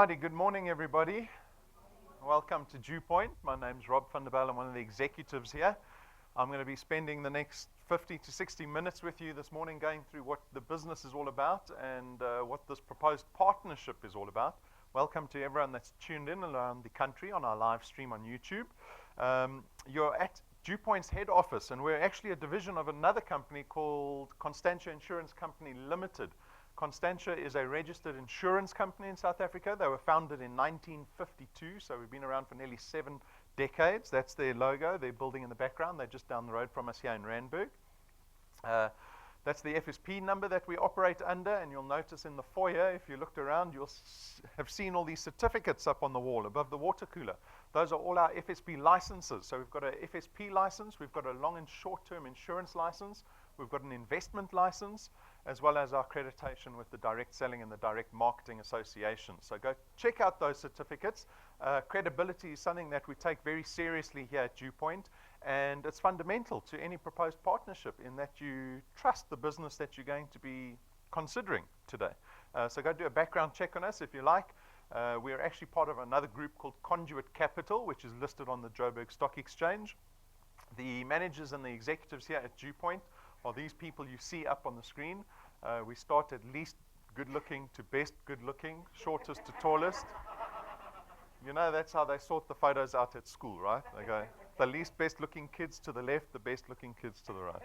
Alrighty, good morning everybody. Welcome to DuePoint. My name's Rob van der Bijl. I'm one of the executives here. I'm going to be spending the next 50 to 60 minutes with you this morning going through what the business is all about and what this proposed partnership is all about. Welcome to everyone that's tuned in around the country on our live stream on YouTube. You're at DuePoint's head office, and we're actually a division of another company called Constantia Insurance Company Limited. Constantia is a registered insurance company in South Africa. They were founded in 1952, so we've been around for nearly 7 decades. That's their logo, their building in the background. They're just down the road from us here in Randburg. That's the FSP number that we operate under, and you'll notice in the foyer, if you looked around, you'll have seen all these certificates up on the wall above the water cooler. Those are all our FSP licenses. So we've got a FSP license, we've got a long and short-term insurance license, we've got an investment license, as well as our accreditation with the Direct Selling and the Direct Marketing Association. So go check out those certificates. Credibility is something that we take very seriously here at DuePoint, and it's fundamental to any proposed partnership in that you trust the business that you're going to be considering today. So go do a background check on us if you like. We're actually part of another group called Conduit Capital, which is listed on the Joburg Stock Exchange. The managers and the executives here at DuePoint are these people you see up on the screen. We start at least good looking to best good looking, shortest to tallest. You know, that's how they sort the photos out at school, right? They go, the least best looking kids to the left, the best looking kids to the right.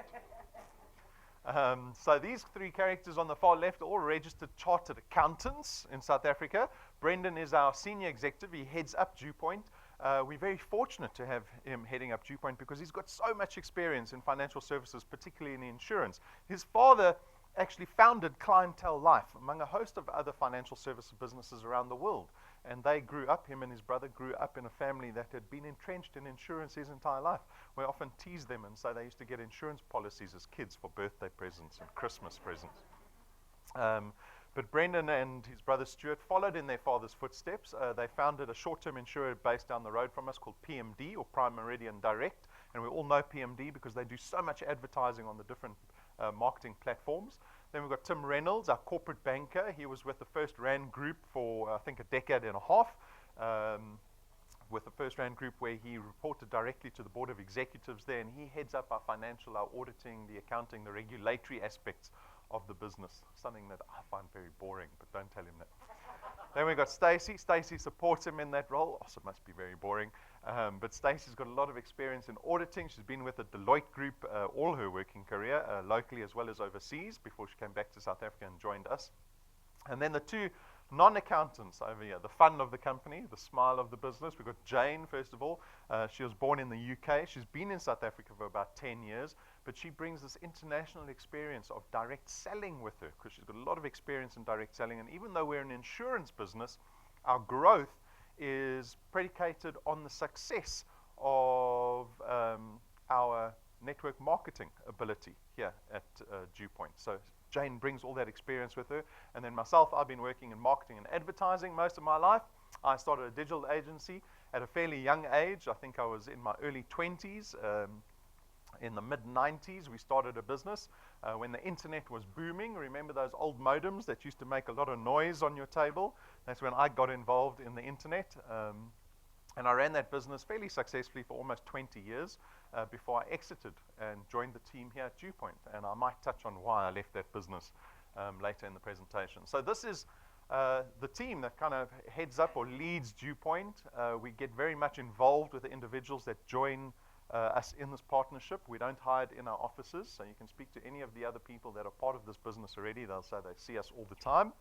So these three characters on the far left are all registered chartered accountants in South Africa. Brendan is our senior executive. He heads up DuePoint. We're very fortunate to have him heading up DuePoint because he's got so much experience in financial services, particularly in insurance. His father actually founded Clientele Life, among a host of other financial services businesses around the world. And they grew up, him and his brother grew up in a family that had been entrenched in insurance his entire life. We often tease them and say they used to get insurance policies as kids for birthday presents and Christmas presents. But Brendan and his brother Stuart followed in their father's footsteps. They founded a short-term insurer based down the road from us called PMD, or Prime Meridian Direct. And we all know PMD because they do so much advertising on the different marketing platforms. Then we've got Tim Reynolds, our corporate banker. He was with the First Rand Group for, I think, a decade and a half. With the First Rand Group, where he reported directly to the board of executives there, and he heads up our financial, our auditing, the accounting, the regulatory aspects of the business, something that I find very boring, but don't tell him that. Then we've got Stacey. Stacey supports him in that role. Also, it must be very boring. But Stacey's got a lot of experience in auditing. She's been with the Deloitte Group all her working career, locally as well as overseas, before she came back to South Africa and joined us. And then the two non-accountants over here, the fun of the company, the smile of the business. We've got Jane, first of all. She was born in the UK. She's been in South Africa for about 10 years, but she brings this international experience of direct selling with her, because she's got a lot of experience in direct selling. And even though we're an insurance business, our growth is predicated on the success of our network marketing ability here at DuePoint. So Jane brings all that experience with her. And then myself, I've been working in marketing and advertising most of my life. I started a digital agency at a fairly young age. I think I was in my early 20s. In the mid-90s, we started a business when the internet was booming. Remember those old modems that used to make a lot of noise on your table? That's when I got involved in the internet. And I ran that business fairly successfully for almost 20 years before I exited and joined the team here at DuePoint. And I might touch on why I left that business later in the presentation. So this is the team that kind of heads up or leads DuePoint. We get very much involved with the individuals that join us in this partnership. We don't hide in our offices, so you can speak to any of the other people that are part of this business already. They'll say they see us all the time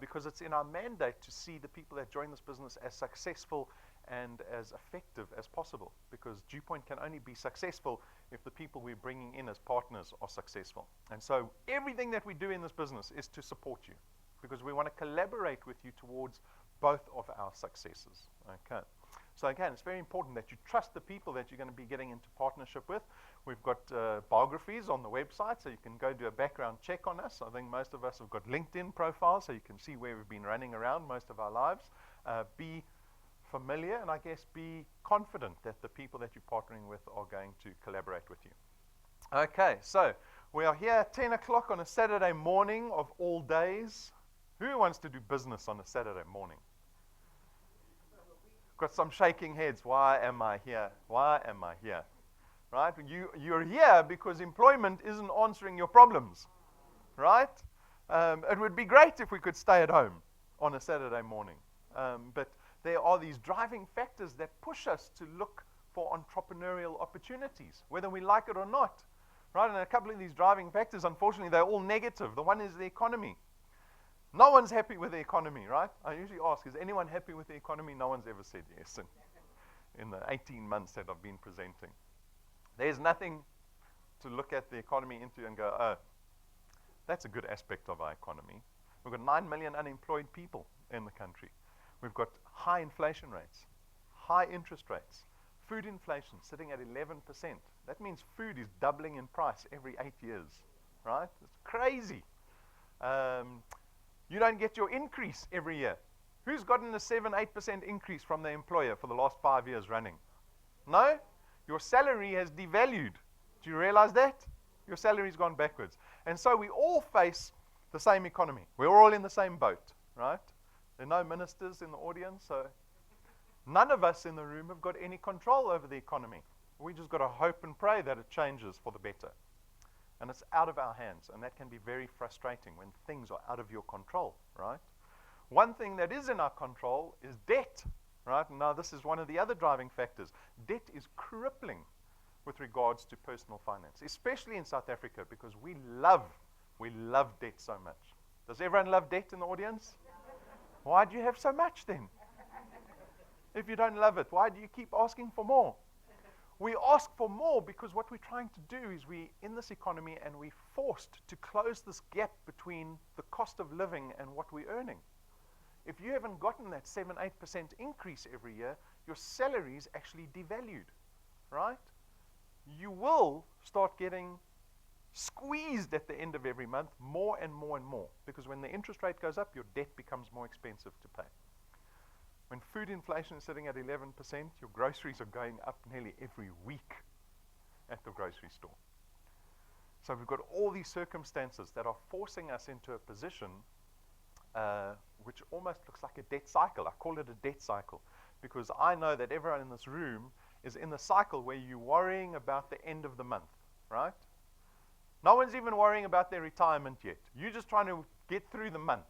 because it's in our mandate to see the people that join this business as successful and as effective as possible, because DuePoint can only be successful if the people we're bringing in as partners are successful. And so everything that we do in this business is to support you, because we want to collaborate with you towards both of our successes. Okay. So again, it's very important that you trust the people that you're going to be getting into partnership with. We've got biographies on the website, so you can go do a background check on us. I think most of us have got LinkedIn profiles, so you can see where we've been running around most of our lives. Be familiar, and I guess be confident that the people that you're partnering with are going to collaborate with you. Okay, so we are here at 10 o'clock on a Saturday morning of all days. Who wants to do business on a Saturday morning? got some shaking heads. Why am I here? Why am I here? Right? You're here because employment isn't answering your problems. Right? It would be great if we could stay at home on a Saturday morning. But there are these driving factors that push us to look for entrepreneurial opportunities, whether we like it or not. Right? And a couple of these driving factors, unfortunately, they're all negative. The one is the economy. No one's happy with the economy, right? I usually ask, is anyone happy with the economy? No one's ever said yes in the 18 months that I've been presenting. There's nothing to look at the economy into and go, oh, that's a good aspect of our economy. We've got 9 million unemployed people in the country. We've got high inflation rates, high interest rates, food inflation sitting at 11%. That means food is doubling in price every 8 years, right? It's crazy. You don't get your increase every year. Who's gotten a 7-8% increase from the employer for the last 5 years running? No? Your salary has devalued. Do you realize that? Your salary's gone backwards. And so we all face the same economy. We're all in the same boat, right? There are no ministers in the audience, so none of us in the room have got any control over the economy. We just got to hope and pray that it changes for the better. And it's out of our hands, and that can be very frustrating when things are out of your control, right? One thing that is in our control is debt, right? And now this is one of the other driving factors. Debt is crippling with regards to personal finance, especially in South Africa, because we love debt so much. Does everyone love debt in the audience? Why do you have so much then? If you don't love it, why do you keep asking for more? We ask for more because what we're trying to do is we're in this economy and we're forced to close this gap between the cost of living and what we're earning. If you haven't gotten that 7-8% increase every year, your salary is actually devalued, right? You will start getting squeezed at the end of every month more and more and more, because when the interest rate goes up, your debt becomes more expensive to pay. When food inflation is sitting at 11%, your groceries are going up nearly every week at the grocery store. So we've got all these circumstances that are forcing us into a position which almost looks like a debt cycle. I call it a debt cycle because I know that everyone in this room is in the cycle where you're worrying about the end of the month, right? No one's even worrying about their retirement yet. You're just trying to get through the month.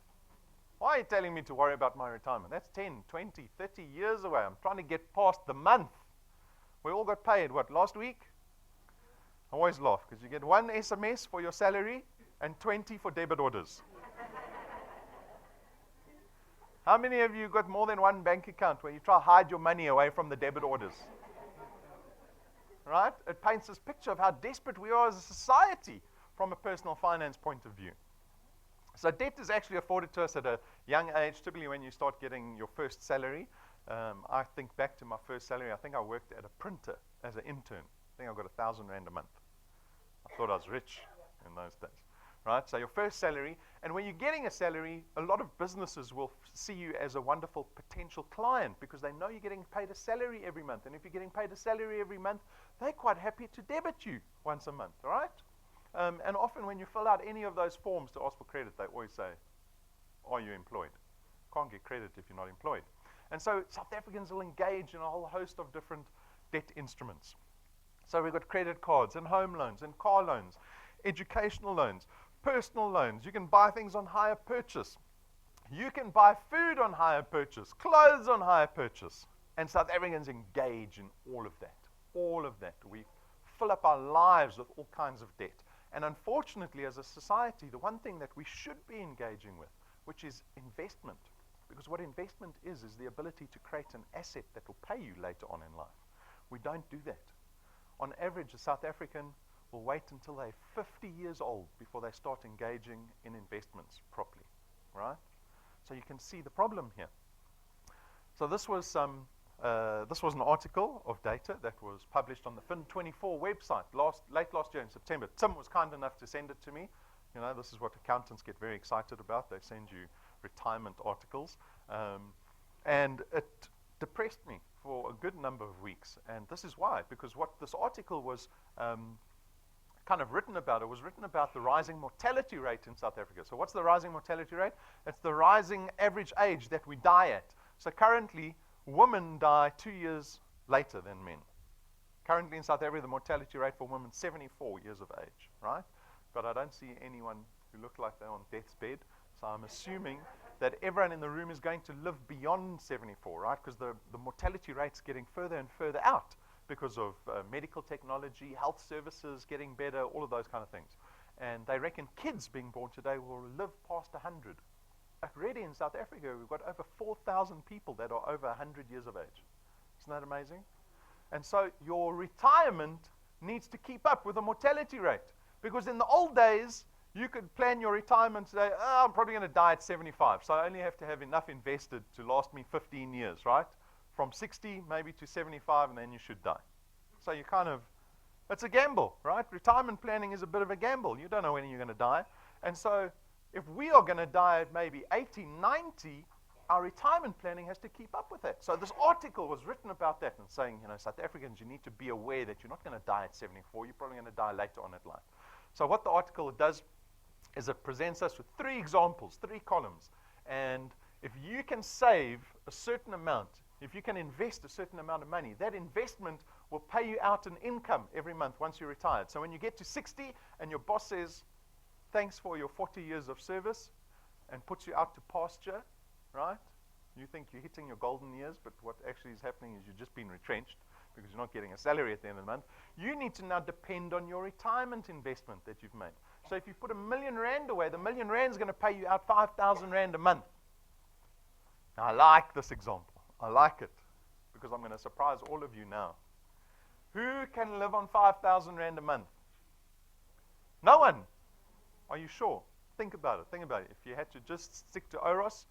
Why are you telling me to worry about my retirement? That's 10, 20, 30 years away. I'm trying to get past the month. We all got paid, what, last week? I always laugh because you get 1 SMS for your salary and 20 for debit orders. How many of you got more than one bank account where you try to hide your money away from the debit orders? Right? It paints this picture of how desperate we are as a society from a personal finance point of view. So debt is actually afforded to us at a young age, typically when you start getting your first salary. I think back to my first salary. I think I worked at a printer as an intern. I think I got 1,000 rand a month. I thought I was rich in those days. Right? So your first salary, and when you're getting a salary, a lot of businesses will see you as a wonderful potential client because they know you're getting paid a salary every month. And if you're getting paid a salary every month, they're quite happy to debit you once a month, all right? And often when you fill out any of those forms to ask for credit, they always say, are you employed? Can't get credit if you're not employed. And so South Africans will engage in a whole host of different debt instruments. So we've got credit cards and home loans and car loans, educational loans, personal loans. You can buy things on hire purchase. You can buy food on hire purchase, clothes on hire purchase. And South Africans engage in all of that. All of that. We fill up our lives with all kinds of debt. And unfortunately, as a society, the one thing that we should be engaging with, which is investment. Because what investment is the ability to create an asset that will pay you later on in life. We don't do that. On average, a South African will wait until they're 50 years old before they start engaging in investments properly, right? So you can see the problem here. So this was an article of data that was published on the Fin24 website late last year in September. Tim was kind enough to send it to me. You know, this is what accountants get very excited about. They send you retirement articles. And it depressed me for a good number of weeks. And this is why, because what this article was kind of written about, it was written about the rising mortality rate in South Africa. So what's the rising mortality rate? It's the rising average age that we die at. So currently, Women die 2 years later than men. Currently in South Africa, the mortality rate for women 74 years of age, right? But I don't see anyone who look like they're on death's bed. So I'm assuming that everyone in the room is going to live beyond 74, right? Because the mortality rate's getting further and further out because of medical technology, health services getting better, all of those kind of things. And they reckon kids being born today will live past 100. Already in South Africa, we've got over 4,000 people that are over 100 years of age. Isn't that amazing? And so your retirement needs to keep up with the mortality rate. Because in the old days, you could plan your retirement and say, oh, I'm probably going to die at 75, so I only have to have enough invested to last me 15 years, right? From 60 maybe to 75, and then you should die. So you kind of, it's a gamble, right? Retirement planning is a bit of a gamble. You don't know when you're going to die. And so if we are going to die at maybe 80, 90, our retirement planning has to keep up with that. So this article was written about that and saying, South Africans, you need to be aware that you're not going to die at 74. You're probably going to die later on in life. So what the article does is it presents us with 3 examples, 3 columns. And if you can save a certain amount, if you can invest a certain amount of money, that investment will pay you out an income every month once you're retired. So when you get to 60 and your boss says, thanks for your 40 years of service, and puts you out to pasture, right? You think you're hitting your golden years, but what actually is happening is you've just been retrenched because you're not getting a salary at the end of the month. You need to now depend on your retirement investment that you've made. So if you put R1 million away, the R1 million is going to pay you out 5,000 Rand a month. Now, I like this example. I like it because I'm going to surprise all of you now. Who can live on 5,000 Rand a month? No one. Are you sure? Think about it. Think about it. If you had to just stick to Oros,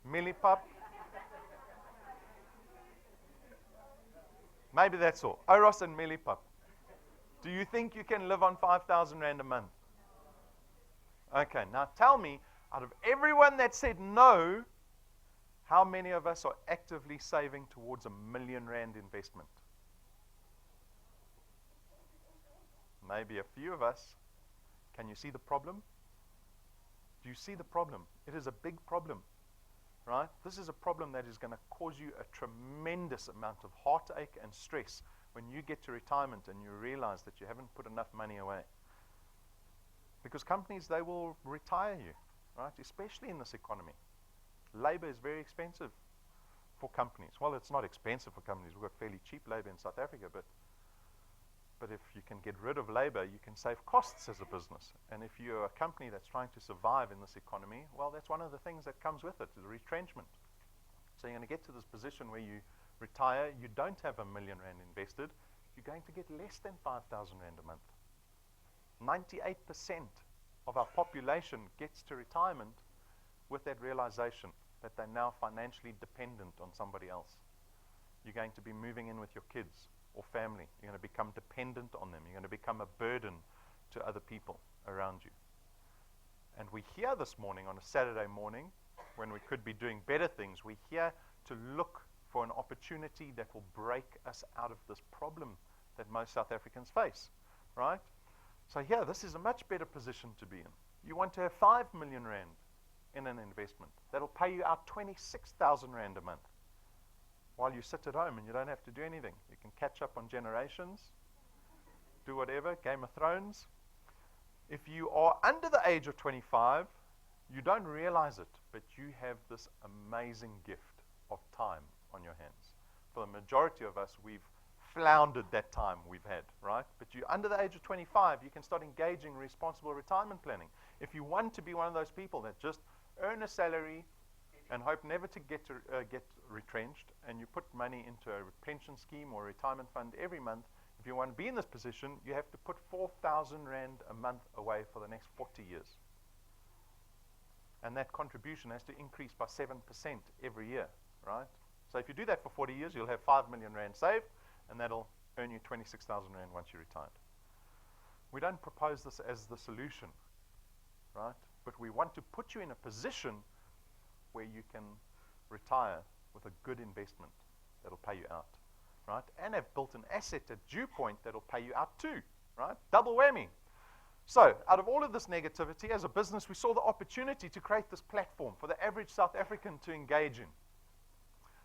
Millipap, maybe that's all. Oros and Millipap. Do you think you can live on 5,000 Rand a month? Okay, now tell me, out of everyone that said no, how many of us are actively saving towards R1 million investment? Maybe a few of us. Can you see the problem? Do you see the problem? It is a big problem, right? This is a problem that is going to cause you a tremendous amount of heartache and stress when you get to retirement and you realize that you haven't put enough money away. Because companies, they will retire you, right? Especially in this economy. Labor is very expensive for companies. Well, it's not expensive for companies. We've got fairly cheap labor in South Africa, but if you can get rid of labor, you can save costs as a business. And if you're a company that's trying to survive in this economy, well, that's one of the things that comes with it, the retrenchment. So you're going to get to this position where you retire, you don't have R1 million invested, you're going to get less than 5,000 Rand a month. 98% of our population gets to retirement with that realization that they're now financially dependent on somebody else. You're going to be moving in with your kids or family. You're going to become dependent on them. You're going to become a burden to other people around you. And we're here this morning on a Saturday morning when we could be doing better things. We're here to look for an opportunity that will break us out of this problem that most South Africans face, right? So here, this is a much better position to be in. You want to have 5 million Rand in an investment. That'll pay you out 26,000 Rand a month while you sit at home and you don't have to do anything. You can catch up on Generations, do whatever, Game of Thrones. If you are under the age of 25, you don't realize it, but you have this amazing gift of time on your hands. For the majority of us, we've floundered that time we've had, right? But you're under the age of 25, you can start engaging in responsible retirement planning. If you want to be one of those people that just earn a salary and hope never to get retrenched, and you put money into a pension scheme or a retirement fund every month, if you want to be in this position, you have to put 4,000 Rand a month away for the next 40 years. And that contribution has to increase by 7% every year, right? So if you do that for 40 years, you'll have 5 million Rand saved, and that'll earn you 26,000 Rand once you're retired. We don't propose this as the solution, right? But we want to put you in a position where you can retire with a good investment that'll pay you out, right? And have built an asset at DuePoint that'll pay you out too, right? Double whammy. So, out of all of this negativity, as a business, we saw the opportunity to create this platform for the average South African to engage in.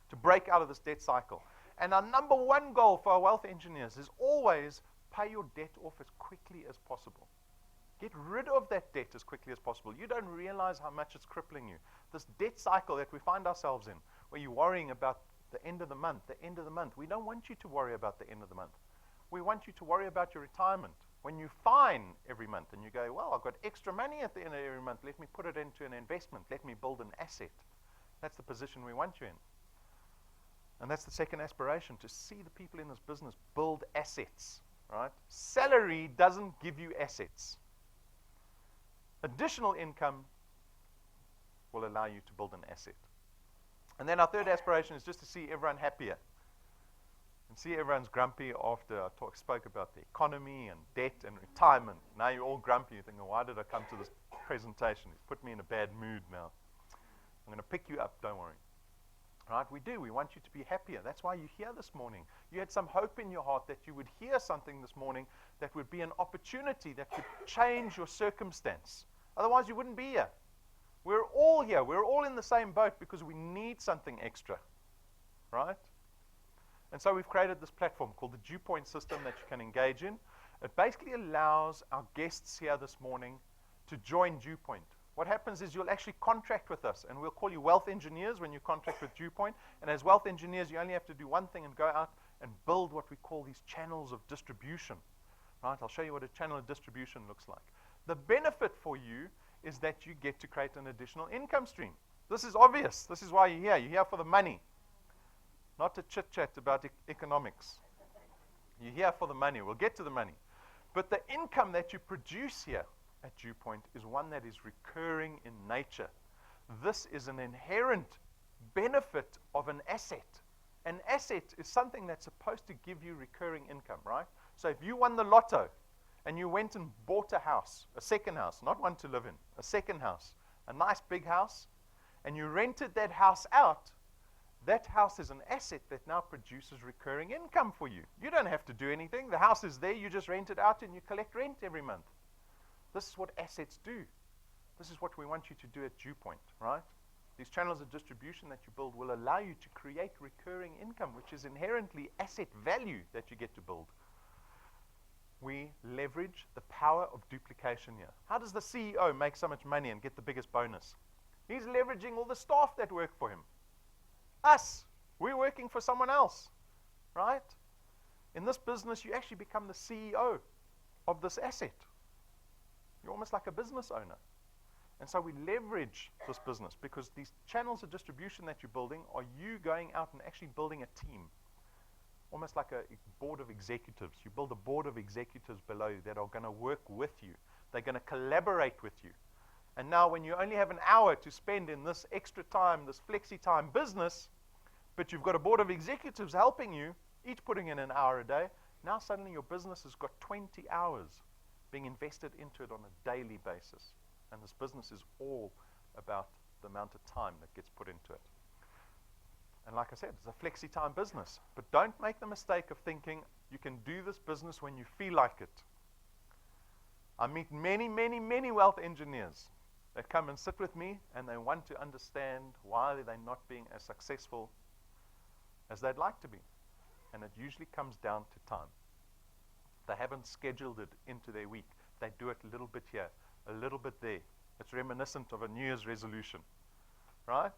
to break out of this debt cycle. And our number one goal for our wealth engineers is always pay your debt off as quickly as possible. Get rid of that debt as quickly as possible. You don't realize how much it's crippling you. This debt cycle that we find ourselves in, where you're worrying about the end of the month, we don't want you to worry about the end of the month. We want you to worry about your retirement. When you fine every month and you go, well, I've got extra money at the end of every month, let me put it into an investment, let me build an asset. That's the position we want you in. And that's the second aspiration, to see the people in this business build assets, right? Salary doesn't give you assets. Additional income will allow you to build an asset. And then our third aspiration is just to see everyone happier. And see everyone's grumpy after I spoke about the economy and debt and retirement. Now you're all grumpy. You're thinking, why did I come to this presentation? It's put me in a bad mood now. I'm going to pick you up, don't worry. Right? We do. We want you to be happier. That's why you're here this morning. You had some hope in your heart that you would hear something this morning that would be an opportunity that could change your circumstance. Otherwise, you wouldn't be here. We're all here. We're all in the same boat because we need something extra. Right? And so we've created this platform called the DuePoint system that you can engage in. It basically allows our guests here this morning to join DuePoint. What happens is you'll actually contract with us, and we'll call you wealth engineers when you contract with DuePoint. And as wealth engineers, you only have to do one thing and go out and build what we call these channels of distribution. Right? I'll show you what a channel of distribution looks like. The benefit for you is that you get to create an additional income stream. This is obvious. This is why you're here. You're here for the money, not to chit-chat about economics. You're here for the money. We'll get to the money. But the income that you produce here at DuePoint is one that is recurring in nature. This is an inherent benefit of an asset. An asset is something that's supposed to give you recurring income, right? So if you won the lotto and you went and bought a house, a second house, not one to live in, a second house, a nice big house, and you rented that house out, that house is an asset that now produces recurring income for you. You don't have to do anything. The house is there. You just rent it out and you collect rent every month. This is what assets do. This is what we want you to do at DuePoint, right? These channels of distribution that you build will allow you to create recurring income, which is inherently asset value that you get to build. We leverage the power of duplication here. How does the CEO make so much money and get the biggest bonus? He's leveraging all the staff that work for him. Us, we're working for someone else, right? In this business, you actually become the CEO of this asset. You're almost like a business owner. And so we leverage this business because these channels of distribution that you're building are you going out and actually building a team. Almost like a board of executives. You build a board of executives below you that are going to work with you. They're going to collaborate with you. And now when you only have an hour to spend in this extra time, this flexi time business, but you've got a board of executives helping you, each putting in an hour a day, now suddenly your business has got 20 hours being invested into it on a daily basis. And this business is all about the amount of time that gets put into it. And like I said, it's a flexi time business. But don't make the mistake of thinking you can do this business when you feel like it. I meet many, many, many wealth engineers that come and sit with me and they want to understand why they're not being as successful as they'd like to be. And it usually comes down to time. They haven't scheduled it into their week. They do it a little bit here, a little bit there. It's reminiscent of a New Year's resolution, right?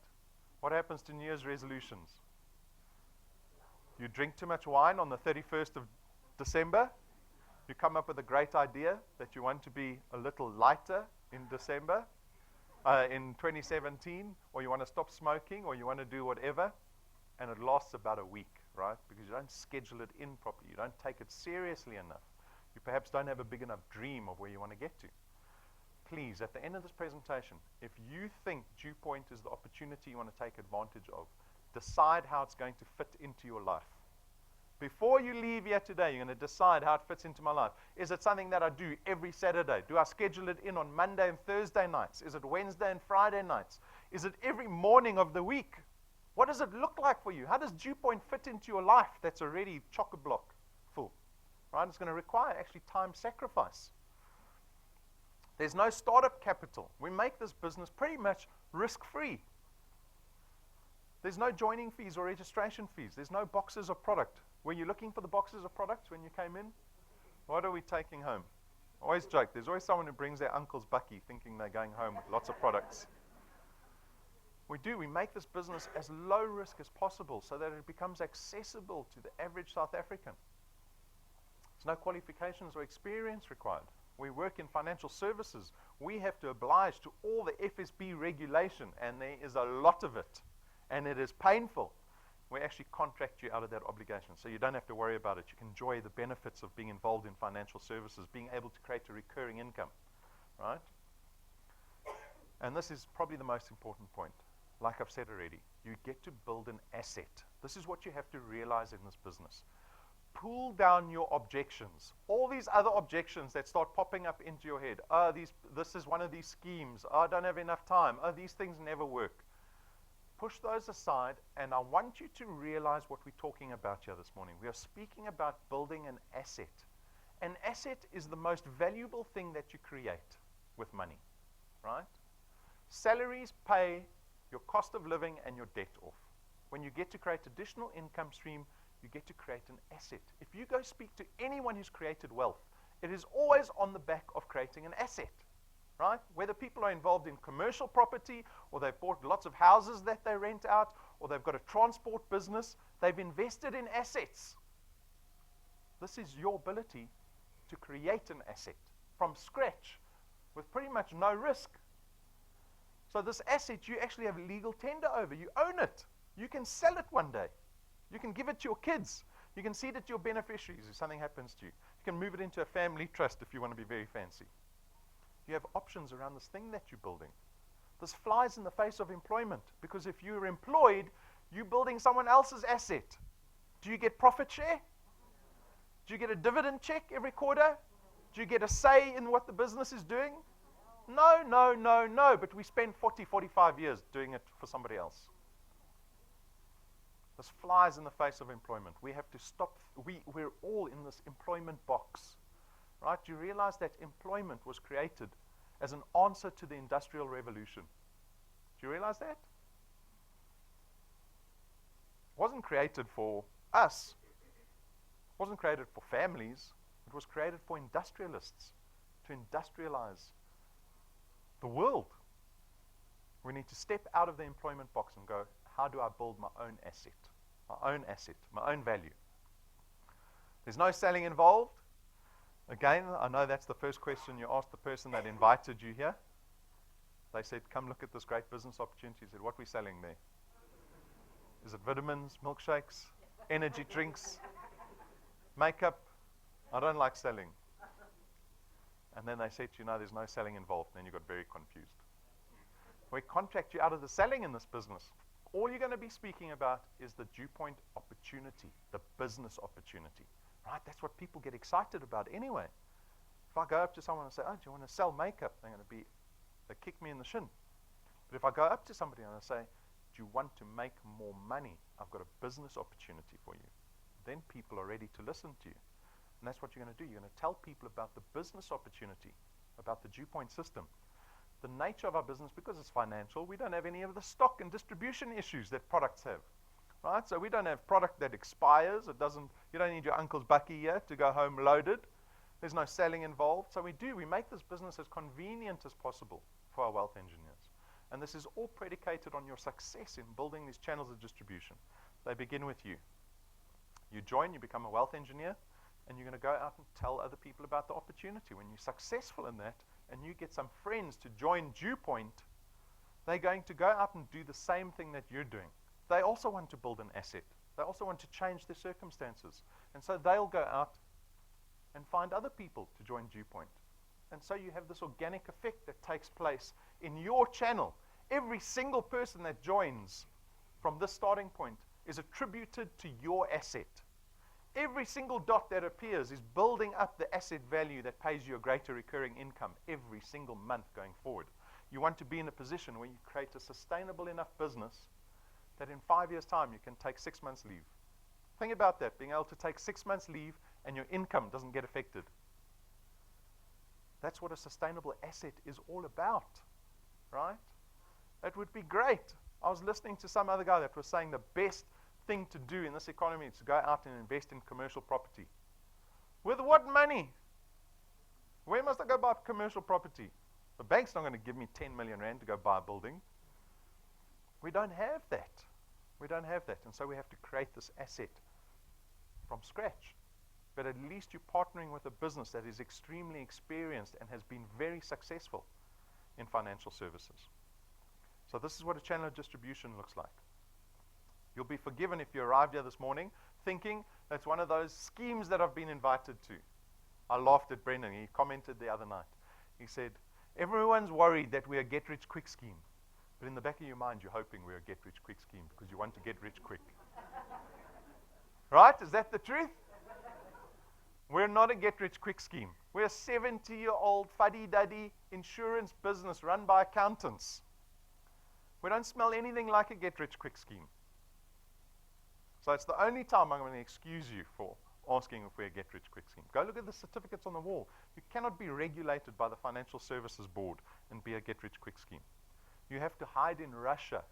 What happens to New Year's resolutions? You drink too much wine on the 31st of December. You come up with a great idea that you want to be a little lighter in December, in 2017, or you want to stop smoking, or you want to do whatever, and it lasts about a week. Right? Because you don't schedule it in properly. You don't take it seriously enough. You perhaps don't have a big enough dream of where you want to get to. Please, at the end of this presentation, if you think DuePoint is the opportunity you want to take advantage of, decide how it's going to fit into your life. Before you leave here today, you're going to decide how it fits into my life. Is it something that I do every Saturday? Do I schedule it in on Monday and Thursday nights? Is it Wednesday and Friday nights? Is it every morning of the week? What does it look like for you? How does DuePoint fit into your life that's already chock-a-block full? Right? It's going to require actually time sacrifice. There's no startup capital. We make this business pretty much risk-free. There's no joining fees or registration fees. There's no boxes of product. Were you looking for the boxes of products when you came in? What are we taking home? I always joke, there's always someone who brings their uncle's bucky thinking they're going home with lots of products. We make this business as low risk as possible so that it becomes accessible to the average South African. There's no qualifications or experience required. We work in financial services. We have to oblige to all the FSB regulation, and there is a lot of it, and it is painful. We actually contract you out of that obligation, so you don't have to worry about it. You can enjoy the benefits of being involved in financial services, being able to create a recurring income, right? And this is probably the most important point. Like I've said already, you get to build an asset. This is what you have to realize in this business. Pull down your objections. All these other objections that start popping up into your head. Oh, this is one of these schemes. Oh, I don't have enough time. Oh, these things never work. Push those aside, and I want you to realize what we're talking about here this morning. We are speaking about building an asset. An asset is the most valuable thing that you create with money, right? Salaries pay your cost of living and your debt off. When you get to create additional income stream, you get to create an asset. If you go speak to anyone who's created wealth, it is always on the back of creating an asset, right? Whether people are involved in commercial property, or they've bought lots of houses that they rent out, or they've got a transport business, they've invested in assets. This is your ability to create an asset from scratch with pretty much no risk. So this asset, you actually have legal tender over. You own it. You can sell it one day. You can give it to your kids. You can seed it to your beneficiaries if something happens to you. You can move it into a family trust if you want to be very fancy. You have options around this thing that you're building. This flies in the face of employment, because if you're employed, you're building someone else's asset. Do you get profit share? Do you get a dividend check every quarter? Do you get a say in what the business is doing? No, but we spend 40, 45 years doing it for somebody else. This flies in the face of employment. We have to stop. We're all in this employment box, right? You realize that employment was created as an answer to the Industrial Revolution. Do you realize that? It wasn't created for us. It wasn't created for families. It was created for industrialists to industrialize the world. We need to step out of the employment box and go, how do I build my own asset, my own value? There's no selling involved. Again, I know that's the first question you asked the person that invited you here. They said, come look at this great business opportunity. You said, what are we selling there? Is it vitamins, milkshakes, energy drinks, makeup? I don't like selling. And then they said, there's no selling involved. And then you got very confused. We contract you out of the selling in this business. All you're going to be speaking about is the DuePoint opportunity, the business opportunity. Right? That's what people get excited about anyway. If I go up to someone and say, oh, do you want to sell makeup? They're going to they kick me in the shin. But if I go up to somebody and I say, do you want to make more money? I've got a business opportunity for you. Then people are ready to listen to you. And that's what you're going to do. You're going to tell people about the business opportunity, about the DuePoint system. The nature of our business, because it's financial, we don't have any of the stock and distribution issues that products have. Right? So we don't have product that expires. You don't need your uncle's bucky here to go home loaded. There's no selling involved. So we make this business as convenient as possible for our wealth engineers. And this is all predicated on your success in building these channels of distribution. They begin with you. You join, you become a wealth engineer, and you're going to go out and tell other people about the opportunity. When you're successful in that, and you get some friends to join DuePoint, they're going to go out and do the same thing that you're doing. They also want to build an asset. They also want to change their circumstances. And so they'll go out and find other people to join DuePoint. And so you have this organic effect that takes place in your channel. Every single person that joins from this starting point is attributed to your asset. Every single dot that appears is building up the asset value that pays you a greater recurring income every single month going forward. You want to be in a position where you create a sustainable enough business that in 5 years' time you can take 6 months leave. Think about that, being able to take 6 months leave and your income doesn't get affected. That's what a sustainable asset is all about, right? It would be great I was listening to some other guy that was saying the best thing to do in this economy is to go out and invest in commercial property. With what money? Where must I go buy commercial property? The bank's not going to give me 10 million rand to go buy a building. We don't have that. We don't have that. And so we have to create this asset from scratch. But at least you're partnering with a business that is extremely experienced and has been very successful in financial services. So this is what a channel of distribution looks like. You'll be forgiven if you arrived here this morning thinking that's one of those schemes that I've been invited to. I laughed at Brendan. He commented the other night. He said, everyone's worried that we're a get-rich-quick scheme. But in the back of your mind, you're hoping we're a get-rich-quick scheme because you want to get rich quick. Right? Is that the truth? We're not a get-rich-quick scheme. We're a 70-year-old fuddy-duddy insurance business run by accountants. We don't smell anything like a get-rich-quick scheme. So it's the only time I'm going to excuse you for asking if we're a get-rich-quick scheme. Go look at the certificates on the wall. You cannot be regulated by the Financial Services Board and be a get-rich-quick scheme. You have to hide in Russia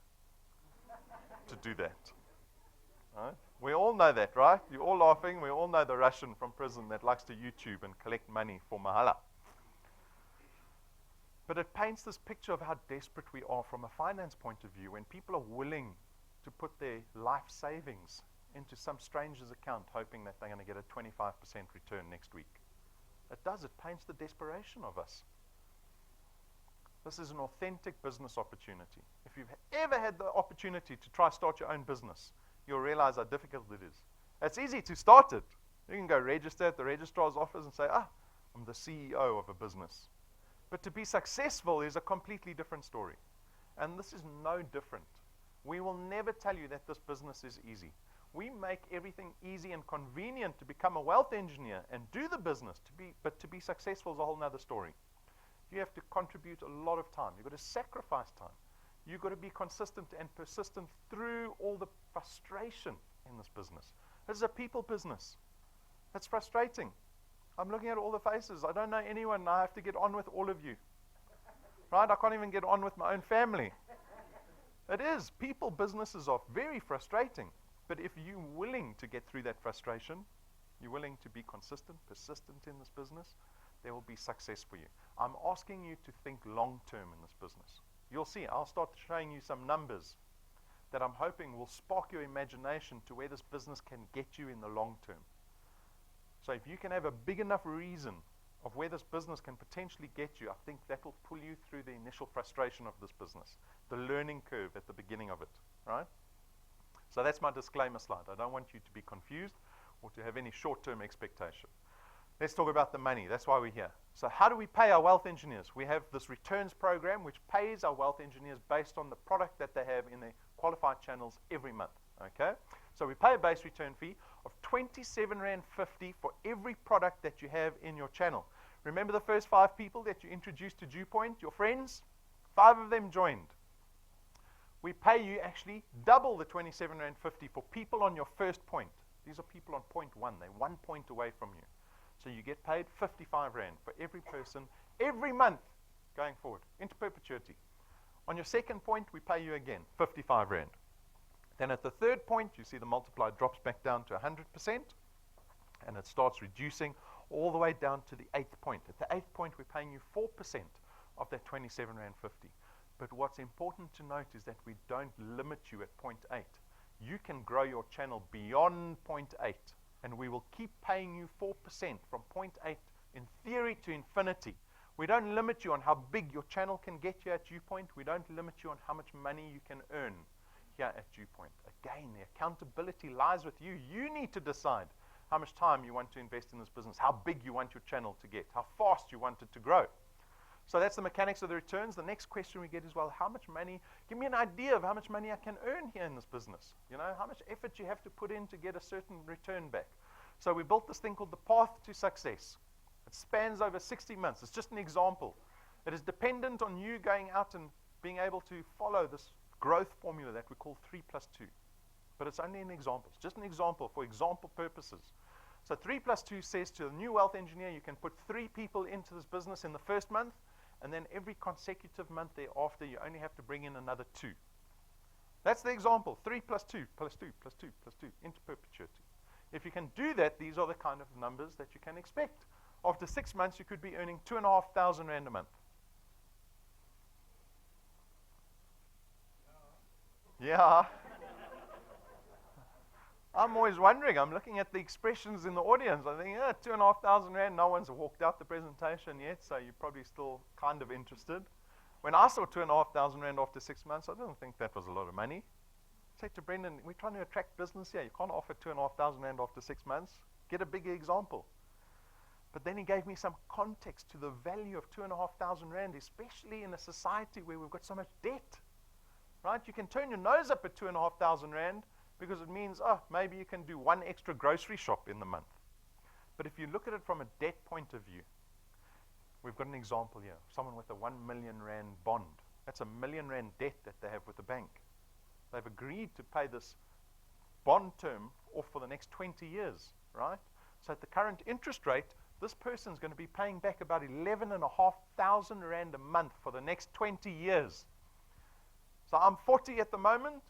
to do that. Right? We all know that, right? You're all laughing. We all know the Russian from prison that likes to YouTube and collect money for mahala. But it paints this picture of how desperate we are from a finance point of view when people are willing to put their life savings into some stranger's account hoping that they're going to get a 25% return next week. It does. It paints the desperation of us. This is an authentic business opportunity. If you've ever had the opportunity to try start your own business, you'll realize how difficult it is. It's easy to start it. You can go register at the registrar's office and say, I'm the CEO of a business. But to be successful is a completely different story. And this is no different. We will never tell you that this business is easy. We make everything easy and convenient to become a wealth engineer and do the business, but to be successful is a whole other story. You have to contribute a lot of time. You've got to sacrifice time. You've got to be consistent and persistent through all the frustration in this business. This is a people business. It's frustrating. I'm looking at all the faces. I don't know anyone, and I have to get on with all of you. Right? I can't even get on with my own family. It is. People businesses are very frustrating. But if you're willing to get through that frustration, you're willing to be consistent, persistent in this business, there will be success for you. I'm asking you to think long-term in this business. You'll see, I'll start showing you some numbers that I'm hoping will spark your imagination to where this business can get you in the long term. So if you can have a big enough reason of where this business can potentially get you, I think that will pull you through the initial frustration of this business, the learning curve at the beginning of it, right? So that's my disclaimer slide. I don't want you to be confused or to have any short-term expectation. Let's talk about the money. That's why we're here. So how do we pay our wealth engineers? We have this returns program which pays our wealth engineers based on the product that they have in their qualified channels every month. Okay? So we pay a base return fee of 27 Rand 50 for every product that you have in your channel. Remember the first 5 people that you introduced to DuePoint, your friends? 5 of them joined. We pay you actually double the 27 Rand 50 for people on your first point. These are people on point 1. They're 1 point away from you. So you get paid 55 Rand for every person every month going forward into perpetuity. On your second point, we pay you again 55 Rand. Then at the third point, you see the multiplier drops back down to 100%, and it starts reducing all the way down to the 8th point. At the 8th point, we're paying you 4% of that 27 Rand 50. But what's important to note is that we don't limit you at point 8. You can grow your channel beyond point 8, and we will keep paying you 4% from point 8 in theory to infinity. We don't limit you on how big your channel can get you at DuePoint. We don't limit you on how much money you can earn here at DuePoint. Again, the accountability lies with you. You need to decide how much time you want to invest in this business, how big you want your channel to get, how fast you want it to grow. So that's the mechanics of the returns. The next question we get is, well, how much money, give me an idea of how much money I can earn here in this business. You know, how much effort you have to put in to get a certain return back. So we built this thing called the path to success. It spans over 60 months. It's just an example. It is dependent on you going out and being able to follow this growth formula that we call 3 + 2. But it's only an example. It's just an example for example purposes. So 3 + 2 says to a new wealth engineer, you can put 3 people into this business in the first month, and then every consecutive month thereafter, you only have to bring in another 2. That's the example. 3 plus 2 plus 2 plus 2 plus 2 into perpetuity. If you can do that, these are the kind of numbers that you can expect. After 6 months, you could be earning 2,500 rand a month. Yeah. I'm always wondering. I'm looking at the expressions in the audience. I think, 2,500 rand. No one's walked out the presentation yet, so you're probably still kind of interested. When I saw 2,500 rand after 6 months, I didn't think that was a lot of money. I said to Brendan, we're trying to attract business here. You can't offer 2,500 rand after 6 months. Get a bigger example. But then he gave me some context to the value of 2,500 rand, especially in a society where we've got so much debt. Right? You can turn your nose up at 2,500 rand because it means, maybe you can do one extra grocery shop in the month. But if you look at it from a debt point of view, we've got an example here. Someone with a 1 million rand bond. That's a 1 million rand debt that they have with the bank. They've agreed to pay this bond term off for the next 20 years, right? So at the current interest rate, this person's going to be paying back about 11,500 rand a month for the next 20 years. So I'm 40 at the moment.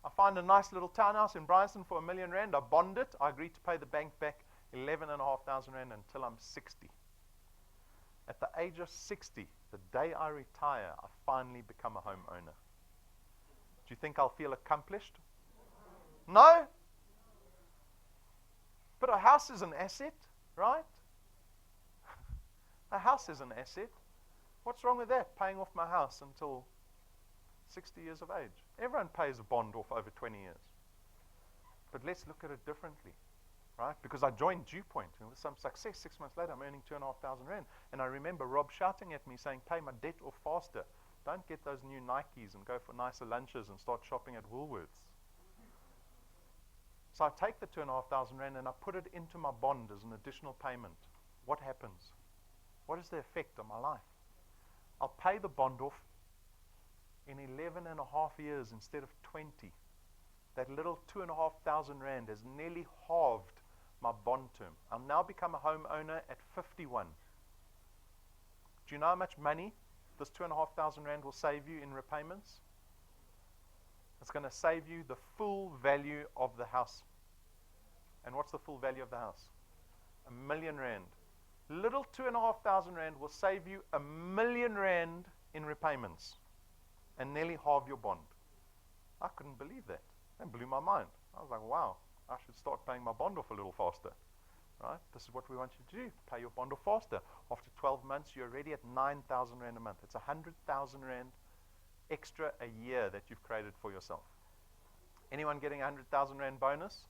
I find a nice little townhouse in Bryanston for 1 million rand. I bond it. I agree to pay the bank back 11,500 rand until I'm 60. At the age of 60, the day I retire, I finally become a homeowner. Do you think I'll feel accomplished? No? But a house is an asset, right? A house is an asset. What's wrong with that? Paying off my house until 60 years of age. Everyone pays a bond off over 20 years. But let's look at it differently, right? Because I joined DuePoint, and with some success, 6 months later, I'm earning 2,500 rand. And I remember Rob shouting at me saying, pay my debt off faster. Don't get those new Nikes and go for nicer lunches and start shopping at Woolworths. So I take the 2,500 rand and I put it into my bond as an additional payment. What happens? What is the effect on my life? I'll pay the bond off in 11 and a half years instead of 20. That little 2,500 rand has nearly halved my bond term. I'll now become a homeowner at 51. Do you know how much money this 2,500 rand will save you in repayments? It's going to save you the full value of the house. And what's the full value of the house? 1 million rand. Little 2,500 rand will save you 1 million rand in repayments and nearly halve your bond. I couldn't believe that. That blew my mind. I was like, wow, I should start paying my bond off a little faster. Right? This is what we want you to do. Pay your bond off faster. After 12 months, you're already at 9,000 rand a month. It's 100,000 rand extra a year that you've created for yourself. Anyone getting 100,000 rand bonus?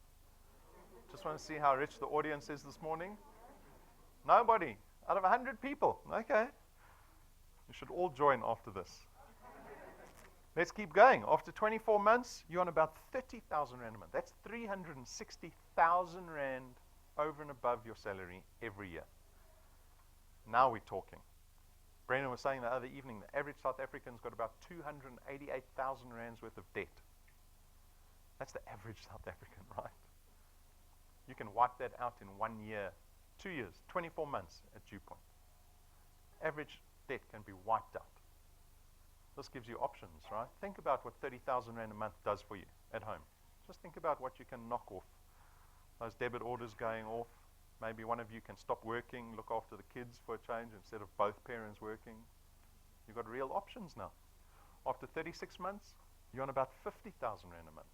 Just want to see how rich the audience is this morning. Nobody. Out of 100 people. Okay. You should all join after this. Let's keep going. After 24 months, you're on about 30,000 rand a month. That's 360,000 rand over and above your salary every year. Now we're talking. Brendan was saying the other evening, the average South African's got about 288,000 rands worth of debt. That's the average South African, right? You can wipe that out in 1 year, 2 years, 24 months at DuePoint. Average debt can be wiped out. This gives you options, right? Think about what 30,000 rand a month does for you at home. Just think about what you can knock off. Those debit orders going off. Maybe one of you can stop working, look after the kids for a change instead of both parents working. You've got real options now. After 36 months, you're on about 50,000 rand a month.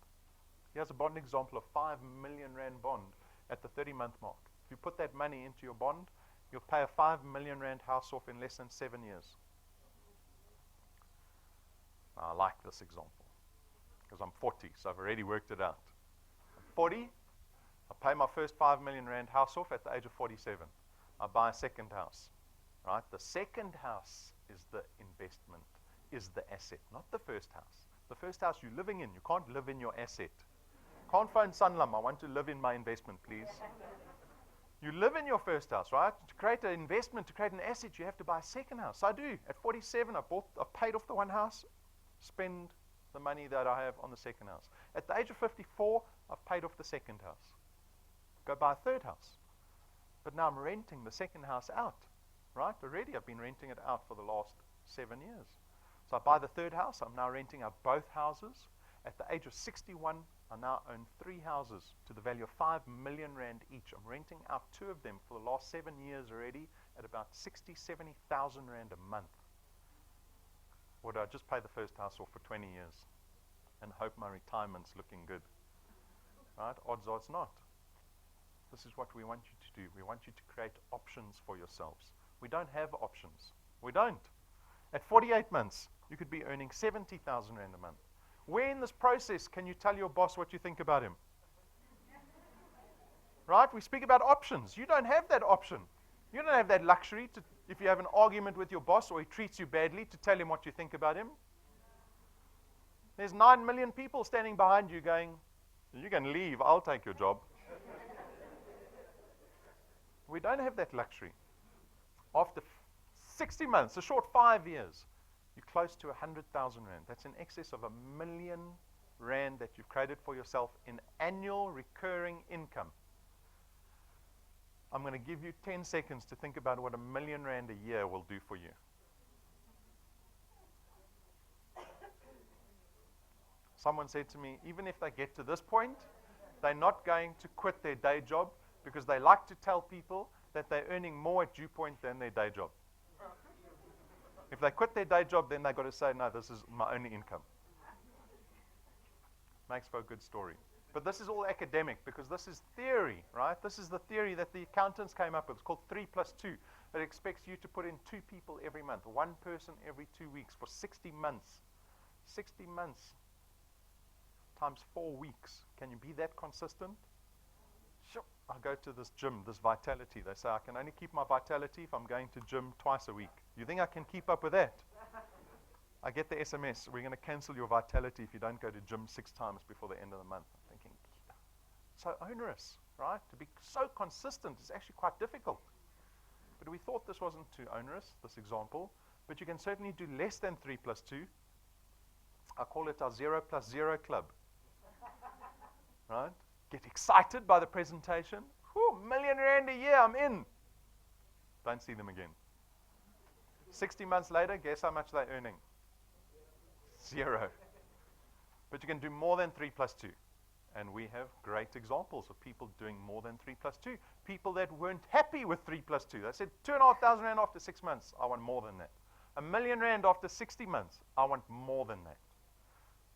Here's a bond example of 5 million rand bond at the 30-month mark. If you put that money into your bond, you'll pay a 5 million rand house off in less than 7 years. I like this example because I'm 40, so I've already worked it out. I'm 40, I pay my first 5 million rand house off at the age of 47. I buy a second house, right? The second house is the investment, is the asset, not the first house. The first house you're living in, you can't live in your asset. Can't phone Sanlam, I want to live in my investment, please. You live in your first house, right? To create an investment, to create an asset, you have to buy a second house. So I do. At 47, I paid off the one house, spend the money that I have on the second house. At the age of 54, I've paid off the second house. Go buy a third house. But now I'm renting the second house out, right? Already I've been renting it out for the last 7 years. So I buy the third house. I'm now renting out both houses. At the age of 61, I now own 3 houses to the value of 5 million rand each. I'm renting out 2 of them for the last 7 years already at about 60, 70,000 rand a month. Or do I just pay the first house off for 20 years and hope my retirement's looking good? Right? Odds are it's not. This is what we want you to do. We want you to create options for yourselves. We don't have options. We don't. At 48 months, you could be earning 70,000 rand a month. Where in this process can you tell your boss what you think about him? Right? We speak about options. You don't have that option. You don't have that luxury to, if you have an argument with your boss or he treats you badly, to tell him what you think about him. There's 9 million people standing behind you going, you can leave, I'll take your job. We don't have that luxury. After 60 months, a short 5 years, you're close to 100,000 rand. That's in excess of 1 million rand that you've created for yourself in annual recurring income. I'm going to give you 10 seconds to think about what 1 million rand a year will do for you. Someone said to me, even if they get to this point, they're not going to quit their day job because they like to tell people that they're earning more at DuePoint than their day job. If they quit their day job, then they've got to say, no, this is my only income. Makes for a good story. But this is all academic because this is theory, right? This is the theory that the accountants came up with. It's called 3 + 2. It expects you to put in 2 people every month, 1 person every 2 weeks for 60 months. 60 months times 4 weeks. Can you be that consistent? Sure. I go to this gym, this vitality. They say I can only keep my vitality if I'm going to gym twice a week. You think I can keep up with that? I get the SMS, we're going to cancel your vitality if you don't go to gym 6 times before the end of the month. I'm thinking, so onerous, right? To be so consistent is actually quite difficult. But we thought this wasn't too onerous, this example. But you can certainly do less than 3 + 2. I call it our 0 + 0 club. Right? Get excited by the presentation. Whew, 1 million rand a year, I'm in. Don't see them again. 60 months later, guess how much they're earning? 0. But you can do more than 3 + 2. And we have great examples of people doing more than 3 + 2. People that weren't happy with 3 + 2. They said 2,500 rand after 6 months. I want more than that. 1 million rand after 60 months. I want more than that.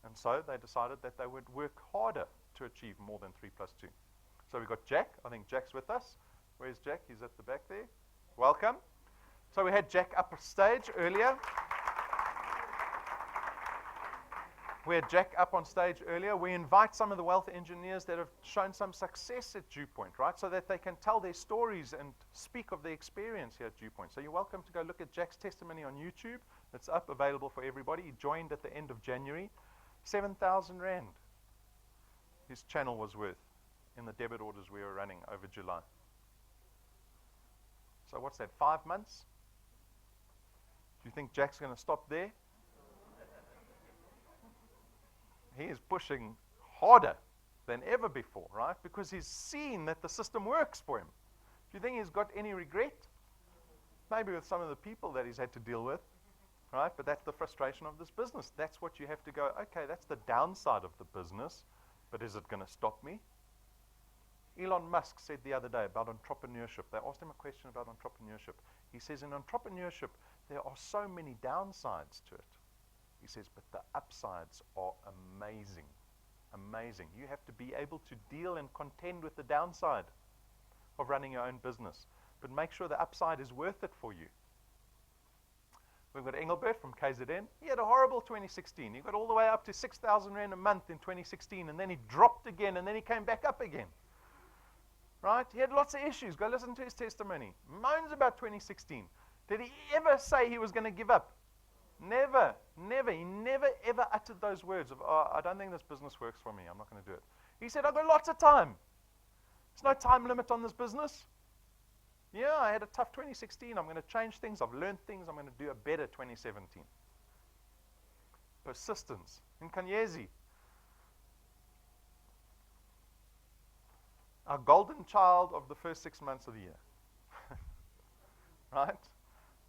And so they decided that they would work harder to achieve more than 3 + 2. So we've got Jack. I think Jack's with us. Where's Jack? He's at the back there. Welcome. So we had Jack up on stage earlier. We invite some of the wealth engineers that have shown some success at DuePoint, right? So that they can tell their stories and speak of their experience here at DuePoint. So you're welcome to go look at Jack's testimony on YouTube. It's up, available for everybody. He joined at the end of January. 7,000 rand his channel was worth in the debit orders we were running over July. So what's that, 5 months? Do you think Jack's going to stop there? He is pushing harder than ever before, right? Because he's seen that the system works for him. Do you think he's got any regret? Maybe with some of the people that he's had to deal with, right? But that's the frustration of this business. That's what you have to go, okay, that's the downside of the business, but is it going to stop me? Elon Musk said the other day about entrepreneurship. They asked him a question about entrepreneurship. He says, in entrepreneurship, there are so many downsides to it. He says, but the upsides are amazing. Amazing. You have to be able to deal and contend with the downside of running your own business. But make sure the upside is worth it for you. We've got Engelbert from KZN. He had a horrible 2016. He got all the way up to 6,000 rand a month in 2016, and then he dropped again, and then he came back up again. Right? He had lots of issues. Go listen to his testimony. Moans about 2016. Did he ever say he was going to give up? Never, never. He never, ever uttered those words of, oh, I don't think this business works for me. I'm not going to do it. He said, I've got lots of time. There's no time limit on this business. Yeah, I had a tough 2016. I'm going to change things. I've learned things. I'm going to do a better 2017. Persistence. In Kanyezi, our golden child of the first 6 months of the year. Right?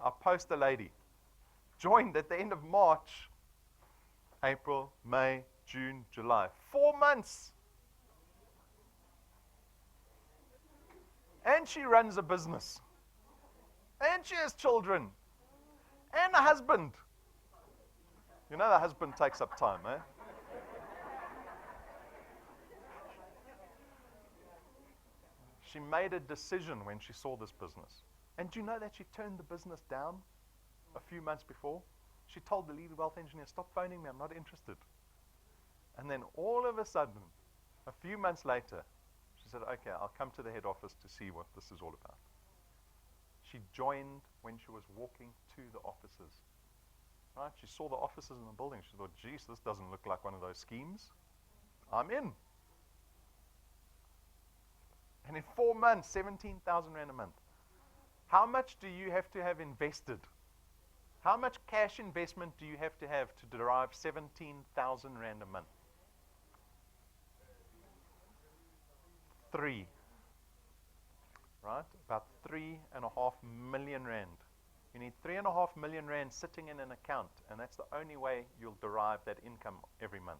Our poster lady joined at the end of March, April, May, June, July. 4 months. And she runs a business. And she has children. And a husband. You know the husband takes up time, eh? She made a decision when she saw this business. And do you know that she turned the business down a few months before? She told the lead wealth engineer, stop phoning me, I'm not interested. And then all of a sudden, a few months later, she said, okay, I'll come to the head office to see what this is all about. She joined when she was walking to the offices. Right? She saw the offices in the building. She thought, geez, this doesn't look like one of those schemes. I'm in. And in 4 months, 17,000 Rand a month. How much do you have to have invested? How much cash investment do you have to derive 17,000 Rand a month? 3. Right? About 3.5 million Rand. You need 3.5 million Rand sitting in an account, and that's the only way you'll derive that income every month.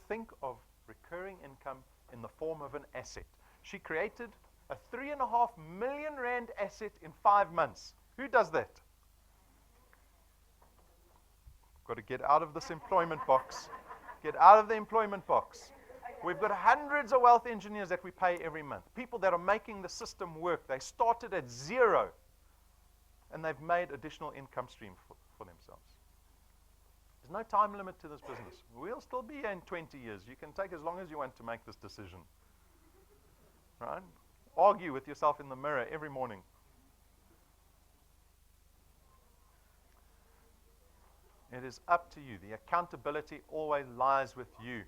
Think of recurring income in the form of an asset. She created a 3.5 million Rand asset in 5 months. Who does that? Got to get out of this employment box. Get out of the employment box. We've got hundreds of wealth engineers that we pay every month. People that are making the system work. They started at zero, and they've made additional income stream for themselves. There's no time limit to this business. We'll still be here in 20 years. You can take as long as you want to make this decision. Right? Argue with yourself in the mirror every morning. It is up to you. The accountability always lies with you.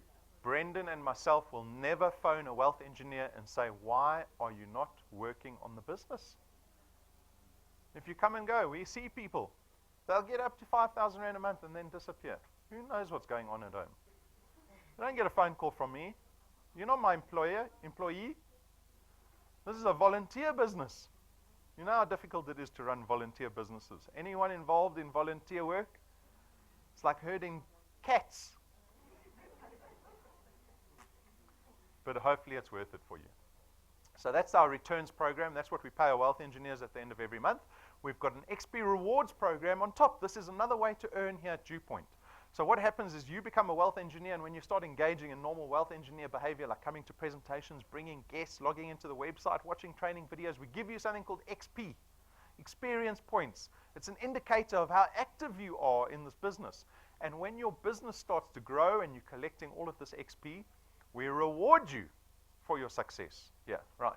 Brendan and myself will never phone a wealth engineer and say, why are you not working on the business? If you come and go, we see people. They'll get up to 5,000 Rand a month and then disappear. Who knows what's going on at home? You don't get a phone call from me. You're not my employee. This is a volunteer business. You know how difficult it is to run volunteer businesses. Anyone involved in volunteer work? It's like herding cats. But hopefully it's worth it for you. So that's our returns program. That's what we pay our wealth engineers at the end of every month. We've got an XP rewards program on top. This is another way to earn here at DuePoint. So what happens is you become a wealth engineer, and when you start engaging in normal wealth engineer behavior, like coming to presentations, bringing guests, logging into the website, watching training videos, we give you something called XP, experience points. It's an indicator of how active you are in this business. And when your business starts to grow and you're collecting all of this XP, we reward you for your success. Yeah, right.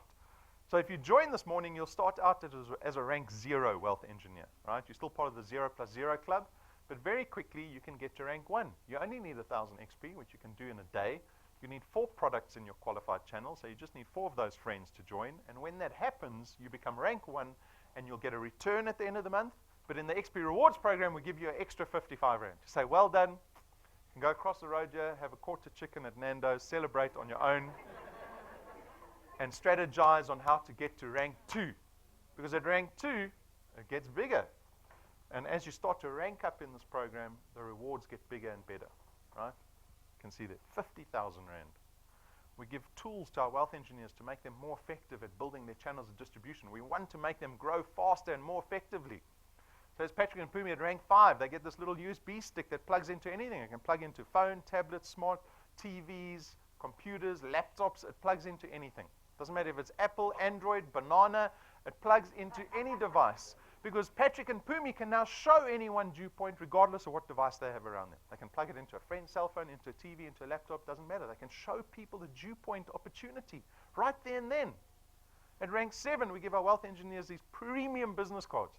So if you join this morning, you'll start out as a rank 0 wealth engineer, right? You're still part of the 0+0 club, but very quickly you can get to rank 1. You only need 1,000 XP, which you can do in a day. You need 4 products in your qualified channel, so you just need 4 of those friends to join. And when that happens, you become rank 1, and you'll get a return at the end of the month. But in the XP rewards program, we give you an extra 55 Rand to say, well done. You can go across the road here, have a quarter chicken at Nando's, celebrate on your own, and strategize on how to get to rank 2. Because at rank 2, it gets bigger. And as you start to rank up in this program, the rewards get bigger and better, right? You can see that 50,000 Rand. We give tools to our wealth engineers to make them more effective at building their channels of distribution. We want to make them grow faster and more effectively. So as Patrick and Pumi at rank 5, they get this little USB stick that plugs into anything. It can plug into phone, tablets, smart TVs, computers, laptops. It plugs into anything. Doesn't matter if it's Apple, Android, banana. It plugs into any device. Because Patrick and Pumi can now show anyone DuePoint regardless of what device they have around them. They can plug it into a friend's cell phone, into a TV, into a laptop. Doesn't matter. They can show people the DuePoint opportunity right there and then. At rank 7, we give our wealth engineers these premium business cards.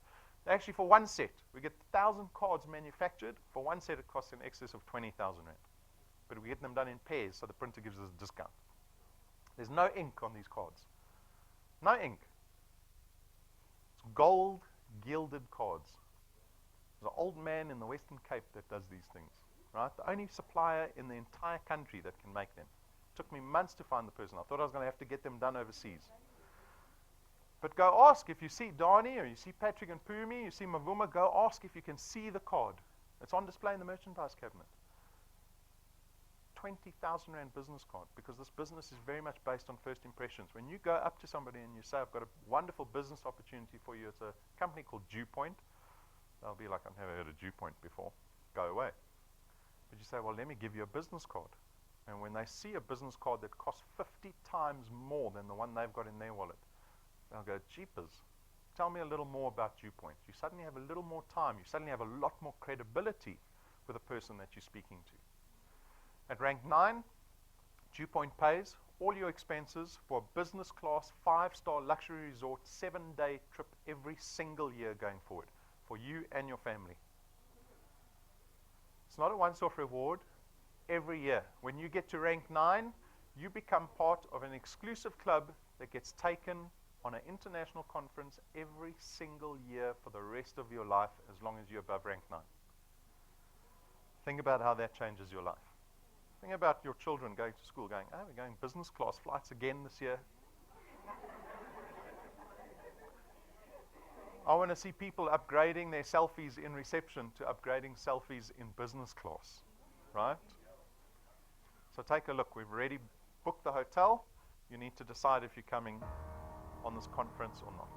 Actually, for one set, we get 1,000 cards manufactured. For one set, it costs in excess of 20,000 Rand. But we get them done in pairs, so the printer gives us a discount. There's no ink on these cards. No ink. It's gold gilded cards. There's an old man in the Western Cape that does these things. Right? The only supplier in the entire country that can make them. It took me months to find the person. I thought I was going to have to get them done overseas. But go ask if you see Dani or you see Patrick and Pumi, you see Mavuma, go ask if you can see the card. It's on display in the merchandise cabinet. 20,000 Rand business card, because this business is very much based on first impressions. When you go up to somebody and you say, I've got a wonderful business opportunity for you, it's a company called DuePoint, they'll be like, I've never heard of DuePoint before, go away. But you say, well, let me give you a business card. And when they see a business card that costs 50 times more than the one they've got in their wallet, they'll go, jeepers, tell me a little more about DuePoint. You suddenly have a little more time. You suddenly have a lot more credibility with the person that you're speaking to. At rank 9, DuePoint pays all your expenses for a business class, 5-star luxury resort, 7-day trip every single year going forward for you and your family. It's not a once-off reward. Every year. When you get to rank 9, you become part of an exclusive club that gets taken on an international conference every single year for the rest of your life, as long as you're above rank 9. Think about how that changes your life. Think about your children going to school going, oh, we're going business class flights again this year. I want to see people upgrading their selfies in reception to upgrading selfies in business class, right? So take a look. We've already booked the hotel. You need to decide if you're coming on this conference or not.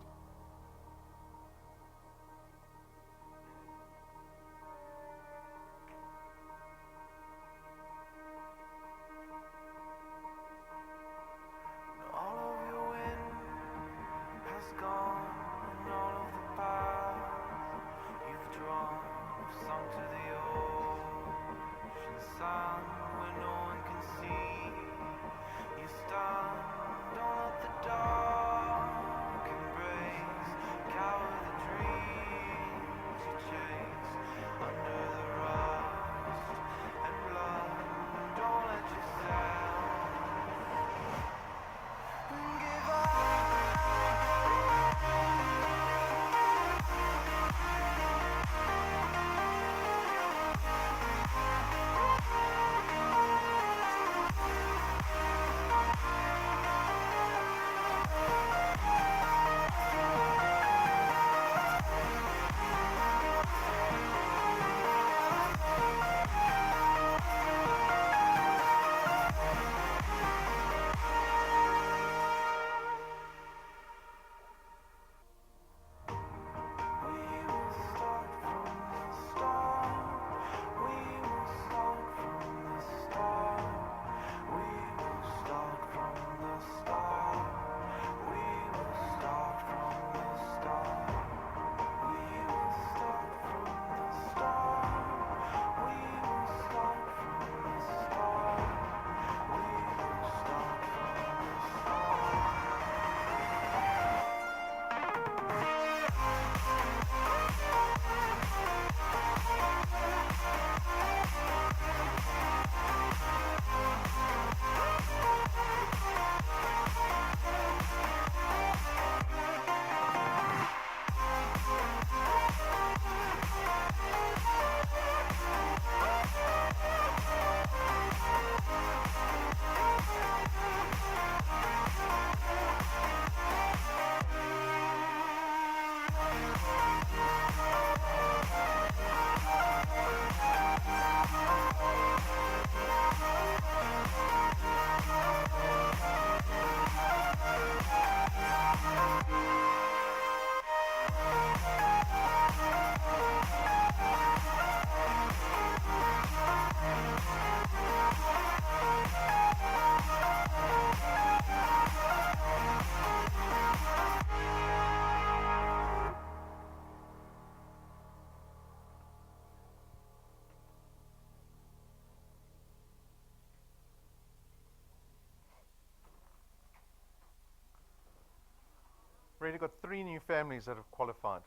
Already got 3 new families that have qualified.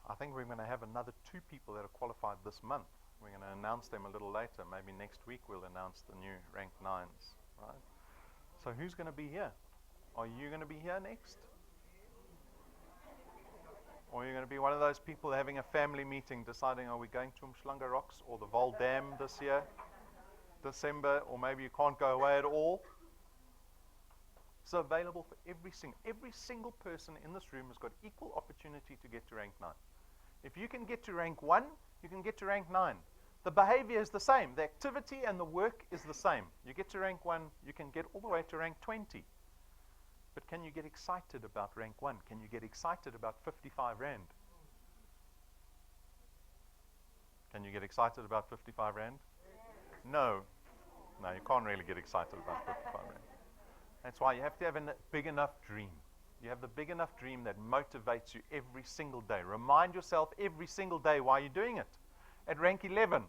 I think we're going to have another 2 people that have qualified this month. We're going to announce them a little later. Maybe next week we'll announce the new rank 9s, right? So who's going to be here? Are you going to be here next? Or are you going to be one of those people having a family meeting deciding, are we going to Umhlanga Rocks or the Vol Dam this year, December, or maybe you can't go away at all? It's available for every single person in this room has got equal opportunity to get to rank 9. If you can get to rank 1, you can get to rank 9. The behavior is the same. The activity and the work is the same. You get to rank 1, you can get all the way to rank 20. But can you get excited about rank 1? Can you get excited about 55 Rand? Can you get excited about 55 Rand? No. No, you can't really get excited about 55 Rand. That's why you have to have a big enough dream. You have the big enough dream that motivates you every single day. Remind yourself every single day why you're doing it. At rank 11,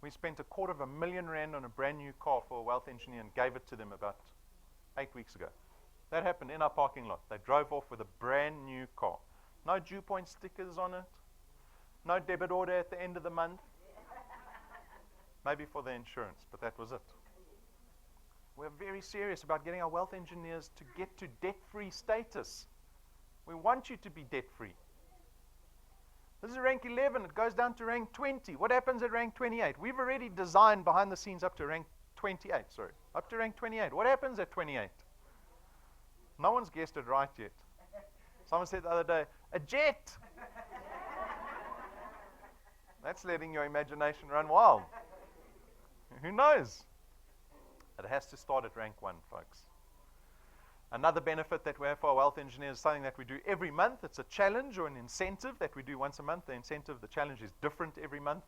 we spent R250,000 on a brand new car for a wealth engineer and gave it to them about 8 weeks ago. That happened in our parking lot. They drove off with a brand new car. No DuePoint stickers on it. No debit order at the end of the month. Maybe for the insurance, but that was it. We're very serious about getting our wealth engineers to get to debt-free status. We want you to be debt-free. This is rank 11. It goes down to rank 20. What happens at rank 28? We've already designed behind the scenes up to rank 28. Sorry, up to rank 28. What happens at 28? No one's guessed it right yet. Someone said the other day, a jet. That's letting your imagination run wild. Who knows? It has to start at rank 1, folks. Another benefit that we have for our wealth engineers is something that we do every month. It's a challenge or an incentive that we do once a month. The incentive, the challenge is different every month.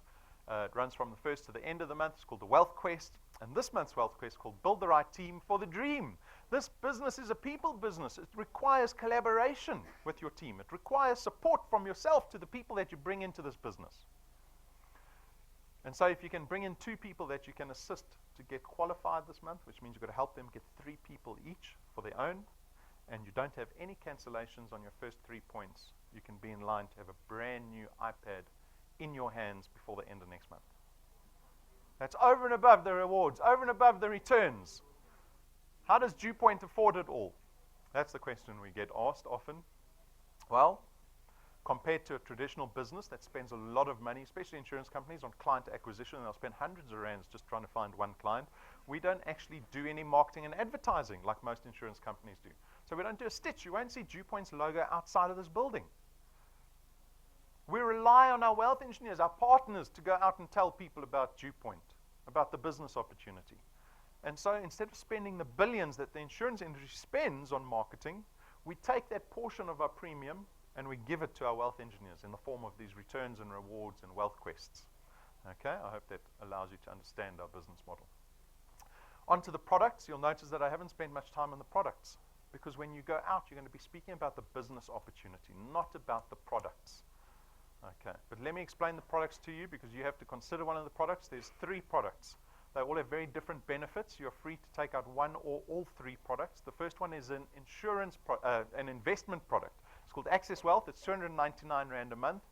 It runs from the first to the end of the month. It's called the Wealth Quest. And this month's Wealth Quest is called Build the Right Team for the Dream. This business is a people business. It requires collaboration with your team. It requires support from yourself to the people that you bring into this business. And so if you can bring in 2 people that you can assist to get qualified this month, which means you've got to help them get 3 people each for their own, and you don't have any cancellations on your first 3 points, you can be in line to have a brand new iPad in your hands before the end of next month. That's over and above the rewards, over and above the returns. How does DuePoint afford it all? That's the question we get asked often. Well, compared to a traditional business that spends a lot of money, especially insurance companies, on client acquisition, and they'll spend hundreds of rands just trying to find one client, we don't actually do any marketing and advertising like most insurance companies do. So we don't do a stitch. You won't see DuePoint's logo outside of this building. We rely on our wealth engineers, our partners, to go out and tell people about DuePoint, about the business opportunity. And so instead of spending the billions that the insurance industry spends on marketing, we take that portion of our premium and we give it to our wealth engineers in the form of these returns and rewards and wealth quests. Okay, I hope that allows you to understand our business model. On to the products. You'll notice that I haven't spent much time on the products, because when you go out, you're going to be speaking about the business opportunity, not about the products. Okay, but let me explain the products to you, because you have to consider one of the products. There's 3 products. They all have very different benefits. You're free to take out one or all 3 products. The first one is an an investment product. It's called Access Wealth. It's 299 Rand a month,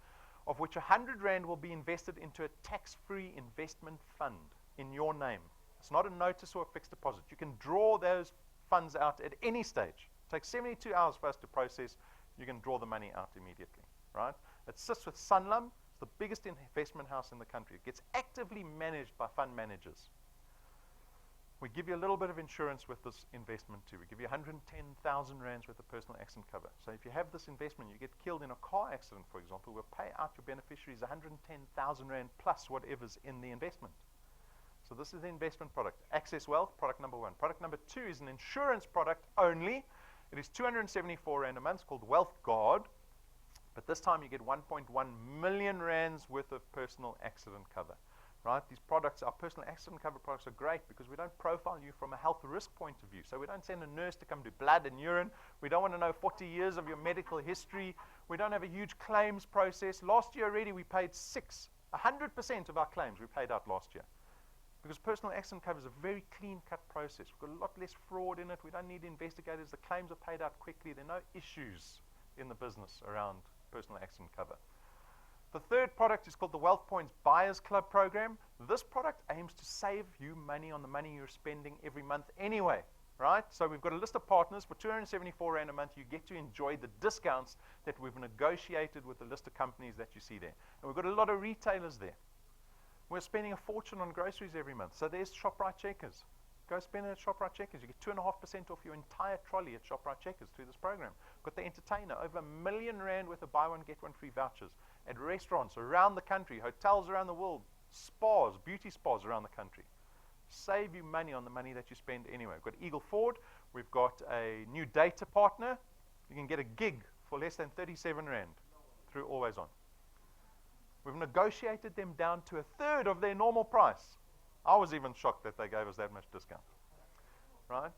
of which 100 Rand will be invested into a tax-free investment fund in your name. It's not a notice or a fixed deposit. You can draw those funds out at any stage. It takes 72 hours for us to process. You can draw the money out immediately, right? It sits with Sanlam. It's the biggest investment house in the country. It gets actively managed by fund managers. We give you a little bit of insurance with this investment too. We give you 110,000 Rands worth of personal accident cover. So if you have this investment, you get killed in a car accident, for example, we'll pay out your beneficiaries 110,000 Rand plus whatever's in the investment. So this is the investment product. Access Wealth, product number 1. Product number 2 is an insurance product only. It is 274 Rand a month. It's called Wealth Guard. But this time you get 1.1 million Rands worth of personal accident cover. Right? These products, our personal accident cover products, are great because we don't profile you from a health risk point of view. So we don't send a nurse to come do blood and urine. We don't want to know 40 years of your medical history. We don't have a huge claims process. Last year already we paid 100% of our claims we paid out last year. Because personal accident cover is a very clean-cut process. We've got a lot less fraud in it. We don't need investigators. The claims are paid out quickly. There are no issues in the business around personal accident cover. The third product is called the Wealth Points Buyers Club program. This product aims to save you money on the money you're spending every month anyway, right? So we've got a list of partners. For 274 Rand a month, you get to enjoy the discounts that we've negotiated with the list of companies that you see there. And we've got a lot of retailers there. We're spending a fortune on groceries every month. So there's ShopRite Checkers. Go spend it at ShopRite Checkers. You get 2.5% off your entire trolley at ShopRite Checkers through this program. Got the entertainer, over R1 million worth of buy one, get one free vouchers at restaurants around the country, hotels around the world, spas, beauty spas around the country. Save you money on the money that you spend anyway. We've got Eagle Ford. We've got a new data partner. You can get a gig for less than 37 Rand through Always On. We've negotiated them down to a third of their normal price. I was even shocked that they gave us that much discount. Right?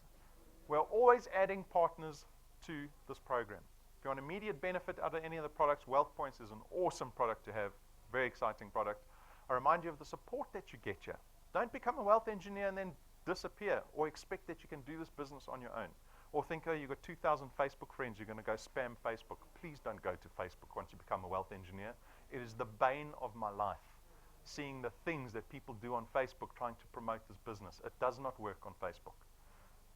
We're always adding partners to this program. If you want immediate benefit out of any of the products, Wealth Points is an awesome product to have. Very exciting product. I remind you of the support that you get here. Don't become a wealth engineer and then disappear or expect that you can do this business on your own. Or think, oh, you've got 2,000 Facebook friends, you're going to go spam Facebook. Please don't go to Facebook once you become a wealth engineer. It is the bane of my life, seeing the things that people do on Facebook trying to promote this business. It does not work on Facebook.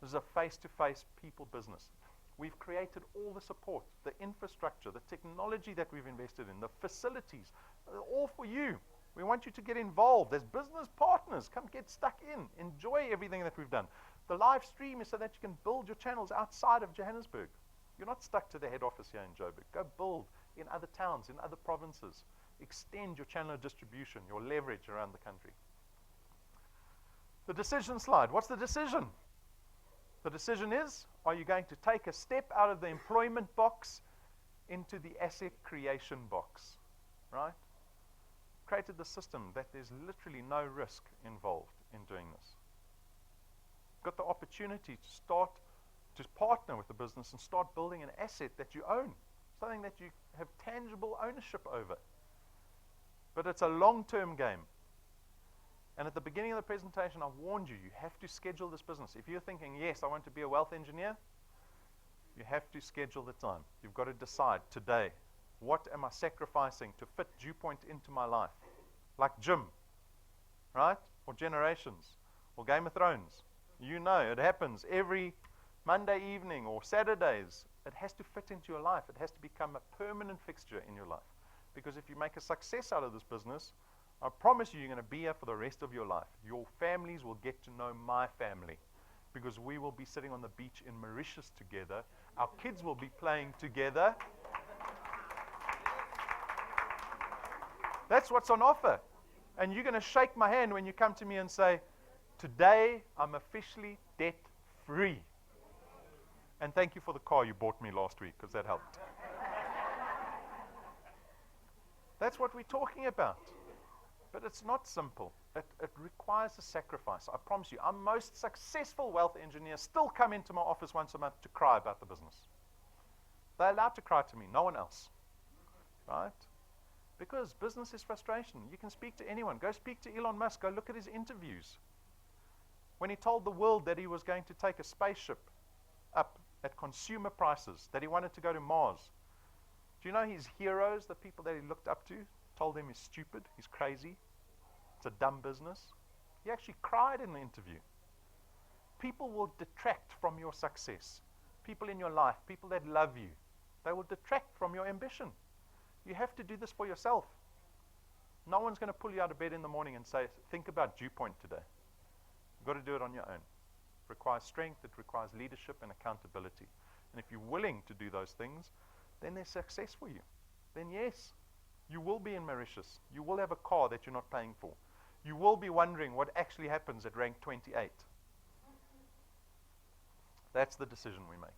This is a face-to-face people business. We've created all the support, the infrastructure, the technology that we've invested in, the facilities, all for you. We want you to get involved as business partners. Come get stuck in. Enjoy everything that we've done. The live stream is so that you can build your channels outside of Johannesburg. You're not stuck to the head office here in Joburg. Go build in other towns, in other provinces. Extend your channel of distribution, your leverage around the country. The decision slide. What's the decision? The decision is, are you going to take a step out of the employment box into the asset creation box? Right? Created the system that there's literally no risk involved in doing this. Got the opportunity to start to partner with the business and start building an asset that you own, something that you have tangible ownership over. But it's a long-term game. And at the beginning of the presentation, I warned you, you have to schedule this business. If you're thinking, yes, I want to be a wealth engineer, you have to schedule the time. You've got to decide today, what am I sacrificing to fit DuePoint into my life? Like gym, right? Or Generations, or Game of Thrones. You know, it happens every Monday evening or Saturdays. It has to fit into your life. It has to become a permanent fixture in your life. Because if you make a success out of this business, I promise you, you're going to be here for the rest of your life. Your families will get to know my family, because we will be sitting on the beach in Mauritius together. Our kids will be playing together. That's what's on offer. And you're going to shake my hand when you come to me and say, today I'm officially debt-free. And thank you for the car you bought me last week, because that helped. That's what we're talking about. But it's not simple. It requires a sacrifice. I promise you, our most successful wealth engineers still come into my office once a month to cry about the business. They're allowed to cry to me, no one else. Right? Because business is frustration. You can speak to anyone. Go speak to Elon Musk. Go look at his interviews. When he told the world that he was going to take a spaceship up at consumer prices, that he wanted to go to Mars. Do you know his heroes, the people that he looked up to, told him he's stupid, he's crazy, it's a dumb business? He actually cried in the interview. People will detract from your success. People in your life, people that love you, they will detract from your ambition. You have to do this for yourself. No one's going to pull you out of bed in the morning and say, think about DuePoint today. You've got to do it on your own. It requires strength, it requires leadership and accountability. And if you're willing to do those things, then there's success for you. Then yes, you will be in Mauritius. You will have a car that you're not paying for. You will be wondering what actually happens at rank 28. That's the decision we're making.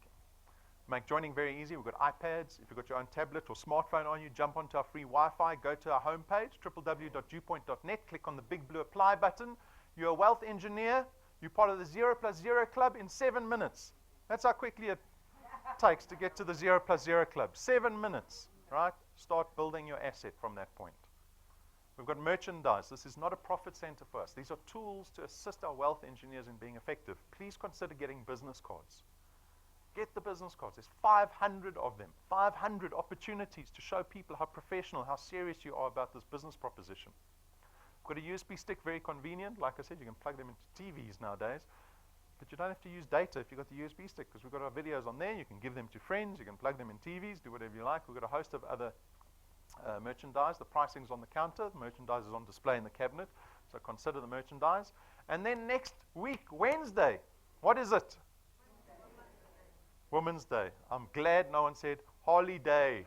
Make joining very easy. We've got iPads. If you've got your own tablet or smartphone on you, jump onto our free Wi-Fi, go to our homepage, www.duepoint.net, click on the big blue apply button. You're a wealth engineer. You're part of the 0+0 club in 7 minutes. That's how quickly it takes to get to the 0+0 club. 7 minutes, right? Start building your asset from that point. We've got merchandise. This is not a profit center for us. These are tools to assist our wealth engineers in being effective. Please consider getting business cards. Get the business cards. There's 500 of them. 500 opportunities to show people how professional, how serious you are about this business proposition. We've got a USB stick, very convenient. Like I said, you can plug them into TVs nowadays. But you don't have to use data if you've got the USB stick, because we've got our videos on there. You can give them to friends. You can plug them in TVs, do whatever you like. We've got a host of other merchandise. The pricing's on the counter. The merchandise is on display in the cabinet. So consider the merchandise. And then next week, Wednesday, what is it? Women's Day. I'm glad no one said holiday.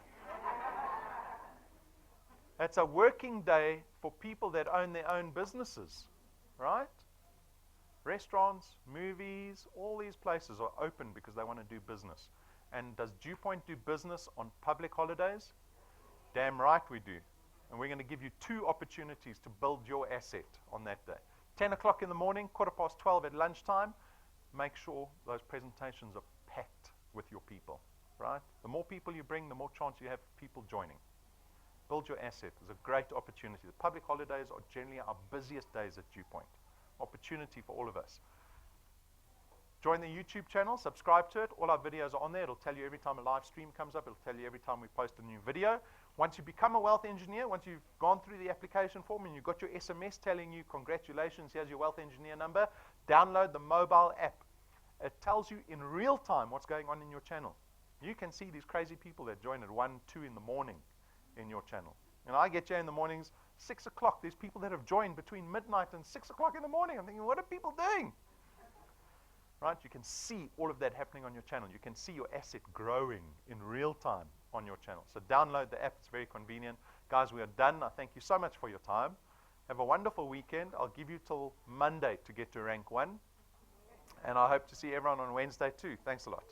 It's a working day for people that own their own businesses, right? Restaurants, movies, all these places are open because they want to do business. And does DuePoint do business on public holidays? Damn right we do. And we're going to give you 2 opportunities to build your asset on that day. 10 o'clock in the morning, 12:15 at lunchtime. Make sure those presentations are packed with your people, right? The more people you bring, the more chance you have of people joining. Build your asset. It's a great opportunity. The public holidays are generally our busiest days at DuePoint. Opportunity for all of us. Join the YouTube channel, subscribe to it. All our videos are on there. It'll tell you every time a live stream comes up. It'll tell you every time we post a new video. Once you become a wealth engineer, once you've gone through the application form and you've got your SMS telling you, congratulations, here's your wealth engineer number, download the mobile app. It tells you in real time what's going on in your channel. You can see these crazy people that join at 1, 2 in the morning in your channel. And I get here in the mornings, 6 o'clock. There's people that have joined between midnight and 6 o'clock in the morning. I'm thinking, what are people doing? Right? You can see all of that happening on your channel. You can see your asset growing in real time on your channel. So download the app. It's very convenient. Guys, we are done. I thank you so much for your time. Have a wonderful weekend. I'll give you till Monday to get to rank 1. And I hope to see everyone on Wednesday too. Thanks a lot.